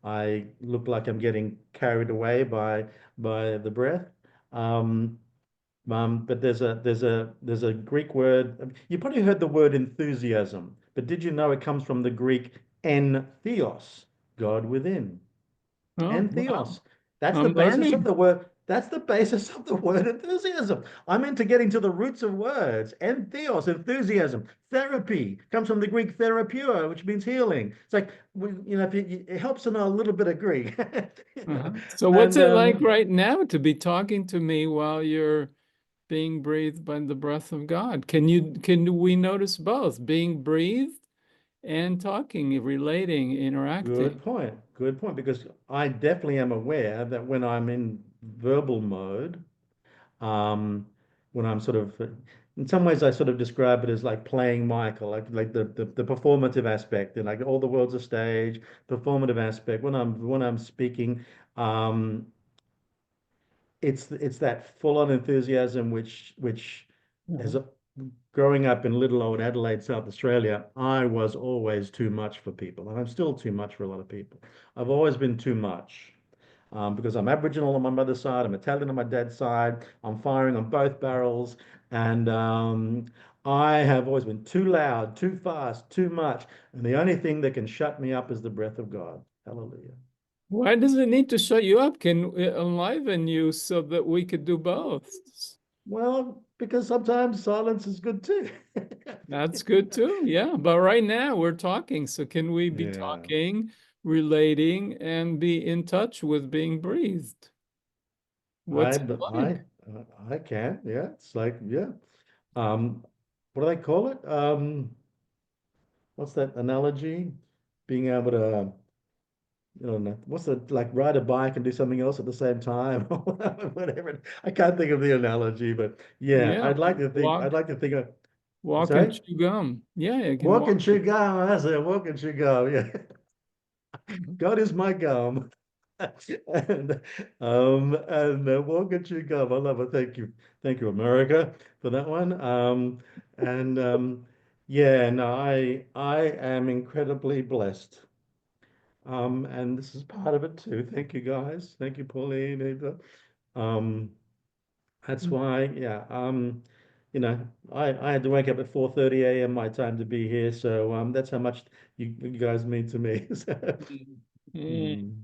I look like I'm getting carried away by the breath. Um, but there's a Greek word. You probably heard the word enthusiasm, but did you know it comes from the Greek en theos, God within? Oh, And wow. theos. That's the I'm basis of learning. the word. That's the basis of the word enthusiasm. I'm into getting to the roots of words. And theos, enthusiasm. Therapy comes from the Greek therapeuo, which means healing. It's like, if it helps to know a little bit of Greek. So what's And it like right now to be talking to me while you're being breathed by the breath of God? Can we notice both being breathed and talking, relating, interacting? good point. Good point. Because I definitely am aware that when I'm in verbal mode, Um, when I'm sort of, in some ways, I sort of describe it as like playing Michael, like the performative aspect, and like all the world's a stage, performative aspect. When I'm speaking, um, it's that full-on enthusiasm which as Mhm. a, growing up in little old Adelaide, South Australia, I was always too much for people, and I'm still too much for a lot of people. I've always been too much. Because I'm Aboriginal on my mother's side, I'm Italian on my dad's side, I'm firing on both barrels, and I have always been too loud, too fast, too much, and the only thing that can shut me up is the breath of God. Hallelujah. Why does it need to shut you up? Can it enliven you so that we could do both? Well, because sometimes silence is good too. That's good too. Yeah. But right now we're talking. So can we be Yeah, talking, relating, and be in touch with being breathed? I, What's it like? I, I can. Yeah, it's like yeah. Um, what do they call it? What's that analogy? Being able to what's the like ride a bike and do something else at the same time or whatever. I can't think of the analogy, but yeah, Yeah. I'd like to think of Walk and sorry, chew gum. Yeah, you can walk walk. and chew gum. That's it, walk and chew gum. Yeah, Mhm. God is my gum. And walk and chew gum. I love it. Thank you, America, for that one. And Yeah, no, I am incredibly blessed. And this is part of it too. Thank you guys. Thank you, Pauline, Eva. Um, that's why, yeah. I had to wake up at 4:30 a.m. my time to be here. So that's how much you guys mean to me. So, Mm. mm,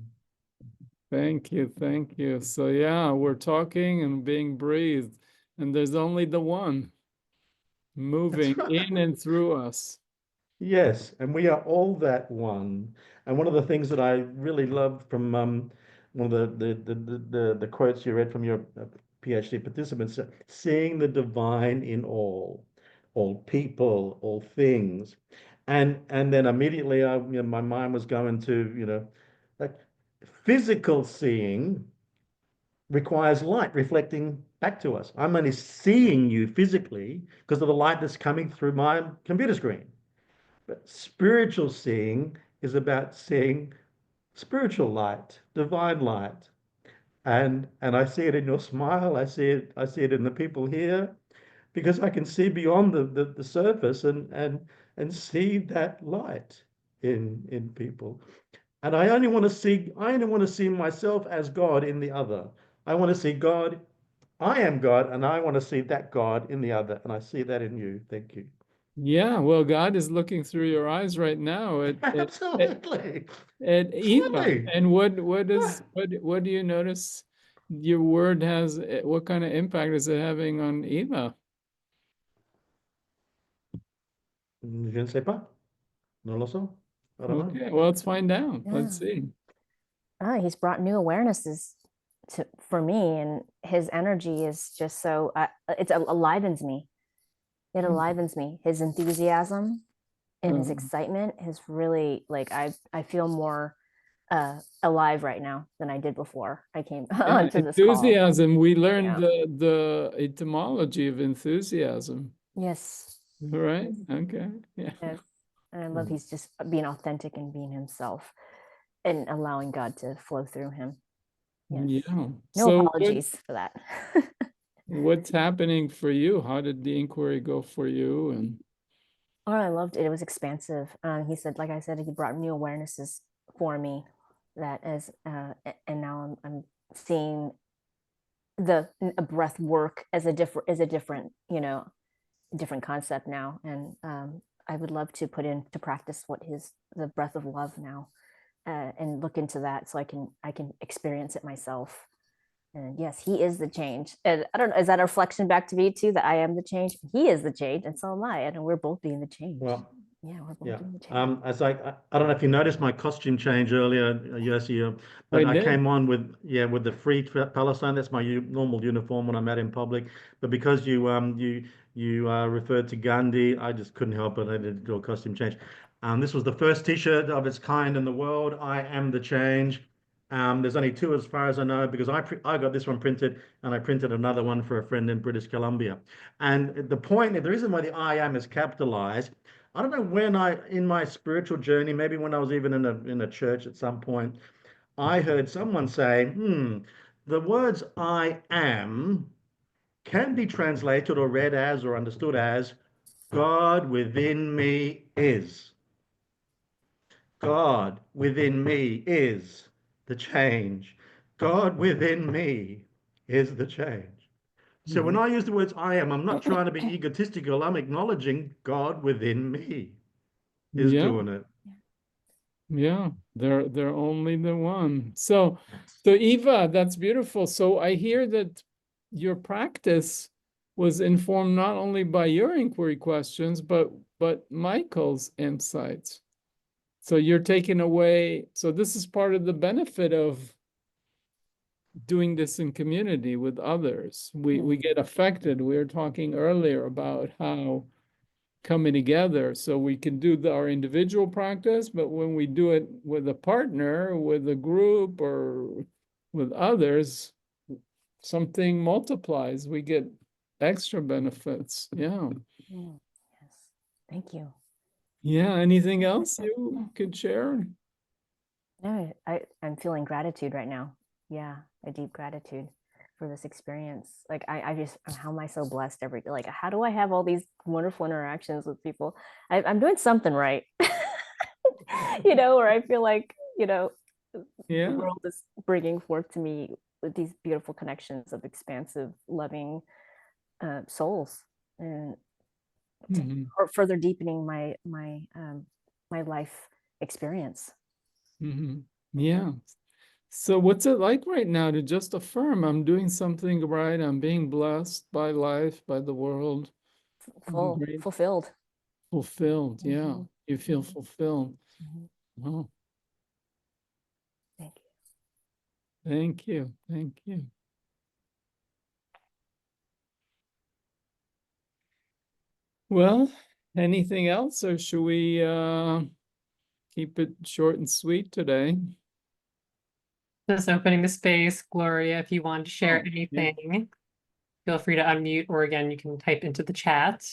Thank you, thank you. So yeah, we're talking and being breathed, and there's only the one that's moving right. in and through us. Yes, and we are all that one. And one of the things that I really love from one of the quotes you read from your PhD participants, seeing the divine in all people, all things, and then immediately my mind was going to like physical seeing requires light reflecting back to us. I'm only seeing you physically because of the light that's coming through my computer screen. But spiritual seeing is about seeing spiritual light, divine light. And I see it in your smile, I see it in the people here, because I can see beyond the surface and see that light in people. And I only want to see myself as God in the other. I want to see God, I am God, and I want to see that God in the other. And I see that in you. Thank you. Yeah, well, God is looking through your eyes right now at, Absolutely. at Eva. Absolutely. And what do you notice your word has, what kind of impact is it having on Eva? Je ne sais pas. No lo sé. I don't know. Okay, well, let's find out. Let's Yeah. see. He's brought new awarenesses for me, and his energy is just so it alivens me. It alivens me. His enthusiasm and his Um, excitement is really like I feel more alive right now than I did before I came yeah, onto this call. enthusiasm. We learned Yeah. the etymology of enthusiasm. Yes. All right. Okay. Yeah. Yes. And I love Mm. he's just being authentic and being himself and allowing God to flow through him. Yes. Yeah. No So apologies for that. what's happening for you? How did the inquiry go for you? And Oh, I loved it. It was expansive. He said, like I said, he brought new awarenesses for me that as, and now I'm seeing the a breath work as a different, different concept now. And I would love to put into practice the breath of love now, and look into that so I can experience it myself. And yes, he is the change. And I don't know, is that a reflection back to me too, that I am the change? He is the change, and so am I. And we're both being the change. Well, Yeah, we're both yeah. being the change. As I don't know if you noticed my costume change earlier, Yossi, I but I did. came on with with the Free Palestine. That's my normal uniform when I'm out in public. But because you referred to Gandhi, I just couldn't help it. I had to do a costume change. This was the first T-shirt of its kind in the world. I am the change. There's only two as far as I know because I got this one printed and I printed another one for a friend in British Columbia. And the reason why the I am is capitalized. I don't know when in my spiritual journey, maybe when I was even in a church at some point, I heard someone say, the words I am can be translated or read as or understood as God within me is. God within me is the change. God within me is the change. So when Mhm. I use the words I am, I'm not trying to be egotistical. I'm acknowledging God within me is Yeah. doing it. Yeah, they're only the one. So Eva, that's beautiful. So I hear that your practice was informed not only by your inquiry questions, but Michael's insights. So you're taking away, so this is part of the benefit of doing this in community with others. We get affected. We were talking earlier about how coming together so we can do our individual practice, but when we do it with a partner, with a group, or with others, something multiplies. We get extra benefits. Yeah. Yes. Thank you. Yeah. Anything else you could share? No, I'm feeling gratitude right now. Yeah, a deep gratitude for this experience. Like I just, how am I so blessed every day? Like, how do I have all these wonderful interactions with people? I'm doing something right. Where I feel like, the Yeah. world is bringing forth to me with these beautiful connections of expansive, loving souls, and Mhm. or further deepening my life experience. Mhm. Yeah. So what's it like right now to just affirm I'm doing something right, I'm being blessed by life, by the world, I'm Full great, fulfilled. fulfilled. Yeah. Mhm. You feel fulfilled. Mhm. Oh, Thank you. thank you. Thank you. Well, anything else, or should we keep it short and sweet today? Just opening the space, Gloria, if you want to share Oh, yeah. anything, feel free to unmute, or again, you can type into the chat.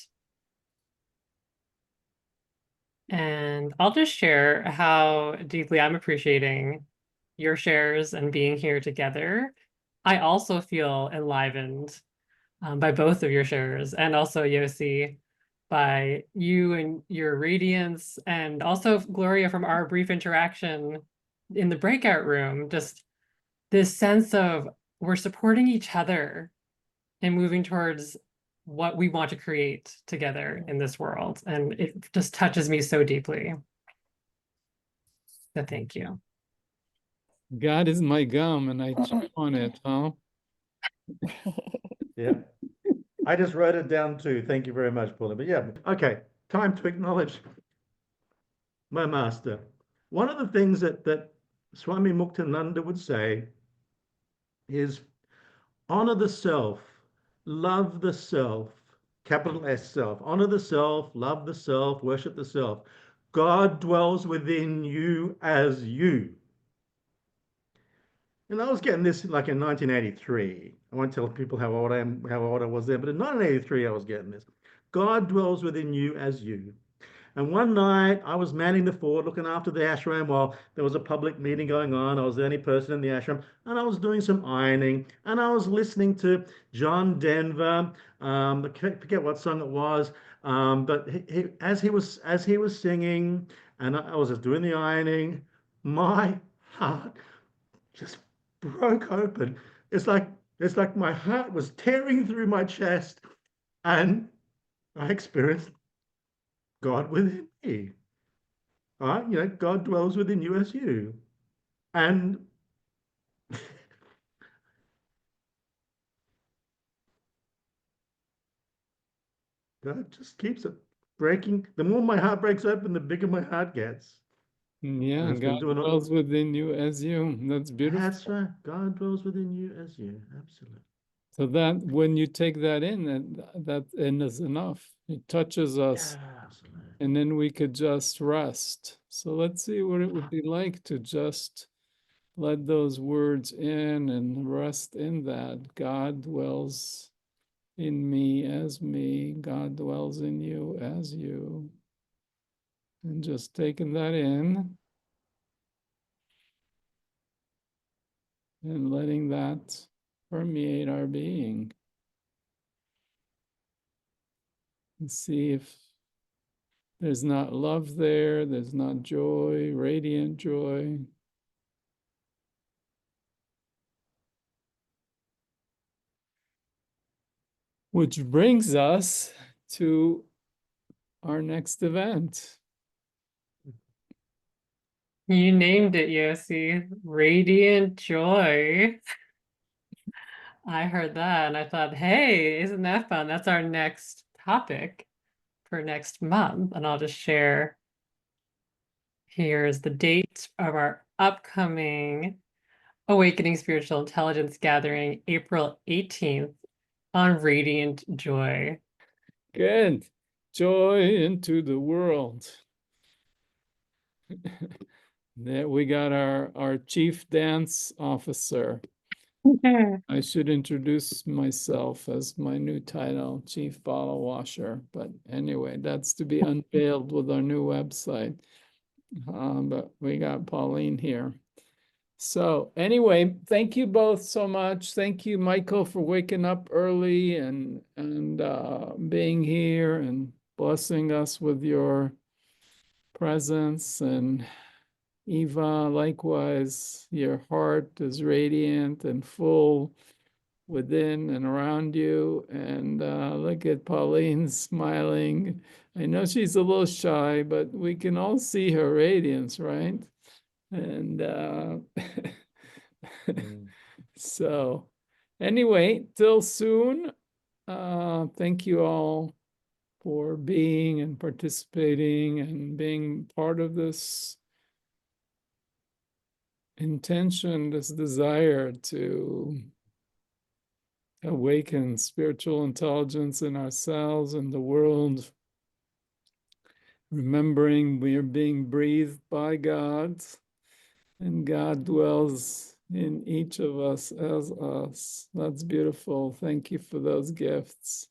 And I'll just share how deeply I'm appreciating your shares and being here together. I also feel enlivened by both of your shares, and also Yosi, by you and your radiance, and also Gloria from our brief interaction in the breakout room. Just this sense of we're supporting each other and moving towards what we want to create together in this world. And it just touches me so deeply. So thank you. God is my gum and I chew on it, huh? Yeah. I just wrote it down too. Thank you very much, Paula. But yeah, okay. Time to acknowledge my master. One of the things that Swami Muktananda would say is honor the self, love the self, capital S self. Honor the self, love the self, worship the self. God dwells within you as you. And I was getting this like in 1983. I won't tell people how old I am, how old I was then, but in 1983 I was getting this. God dwells within you as you. And one night I was manning the fort, looking after the ashram while there was a public meeting going on. I was the only person in the ashram, and I was doing some ironing, and I was listening to John Denver. I forget what song it was, but as he was singing, and I was just doing the ironing, my heart just broke open. It's like it's like my heart was tearing through my chest, and I experienced God within me. Right? God dwells within you as you. And God just keeps it breaking. The more my heart breaks open, the bigger my heart gets. And Yeah, it's God been doing it. dwells within you as you. That's beautiful. That's right. God dwells within you as you. Absolutely. So that when you take that in, that is enough. It touches us, Yeah, absolutely. and then we could just rest. So let's see what it would be like to just let those words in and rest in that. God dwells in me as me. God dwells in you as you. And just taking that in and letting that permeate our being. And see if there's not love there, there's not joy, radiant joy. Which brings us to our next event. You named it, Yosi. Radiant joy. I heard that and I thought, hey, isn't that fun? That's our next topic for next month. And I'll just share, here's the date of our upcoming Awakening Spiritual Intelligence Gathering, April 18th, on Radiant Joy. Good. Joy into the world. There we got our chief dance officer. I should introduce myself as my new title, Chief Bottle Washer. But anyway, that's to be unveiled with our new website. But we got Pauline here. So anyway, thank you both so much. Thank you, Michael, for waking up early and being here and blessing us with your presence. And Eva, likewise, your heart is radiant and full within and around you. And look at Pauline smiling. I know she's a little shy, but we can all see her radiance, right? And Mm. so anyway, till soon. Thank you all for being and participating and being part of this intention, this desire to awaken spiritual intelligence in ourselves and the world, remembering we are being breathed by God and God dwells in each of us as us. That's beautiful. Thank you for those gifts.